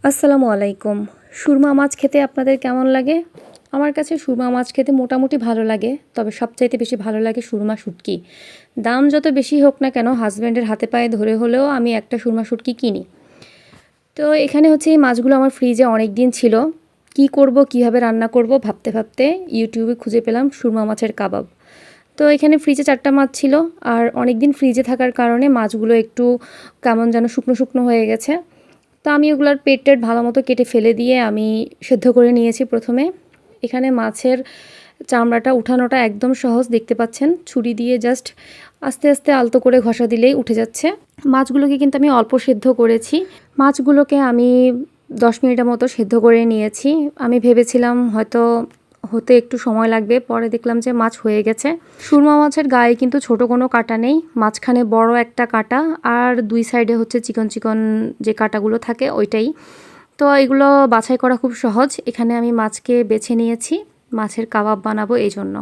আসসালামু আলাইকুম। সুরমা মাছ খেতে আপনাদের কেমন লাগে? আমার কাছে সুরমা মাছ খেতে মোটামুটি ভালো লাগে। তবে সবচাইতে বেশি ভালো লাগে সুরমা শুঁটকি। দাম যত বেশি হোক না কেন হাসব্যান্ডের হাতে পায়ে ধরে হলেও আমি একটা সুরমা শুঁটকি কিনি। তো এখানে হচ্ছে এই মাছগুলো আমার ফ্রিজে অনেক দিন ছিল। কি করব, কিভাবে রান্না করব ভাবতে ভাবতে ইউটিউবে খুঁজে পেলাম সুরমা মাছের কাবাব। তো এখানে ফ্রিজে 4টা মাছ ছিল। আর অনেক দিন ফ্রিজে থাকার কারণে মাছগুলো একটু কেমন যেন শুকনো শুকনো হয়ে গেছে। তো আমি ওগুলার পেট টেট ভালো মতো কেটে ফেলে দিয়ে আমি সেদ্ধ করে নিয়েছি প্রথমে। এখানে মাছের চামড়াটা উঠানোটা একদম সহজ, দেখতে পাচ্ছেন ছুরি দিয়ে জাস্ট আস্তে আস্তে আলতো করে ঘষা দিলেই উঠে যাচ্ছে। মাছগুলোকে কিন্তু আমি অল্প সেদ্ধ করেছি। মাছগুলোকে আমি 10 মিনিটের মতো সেদ্ধ করে নিয়েছি। আমি ভেবেছিলাম হয়তো হতে একটু সময় লাগবে, পরে দেখলাম যে মাছ হয়ে গেছে। সুরমা মাছের গায়ে কিন্তু ছোট কোনো কাটা নেই, মাঝখানে বড় একটা কাটা আর দুই সাইডে হচ্ছে চিকন চিকন যে কাটাগুলো থাকে ওইটাই। তো এগুলো বাছাই করা খুব সহজ। এখানে আমি মাছকে বেছে নিয়েছি, মাছের কাবাব বানাবো এই জন্য।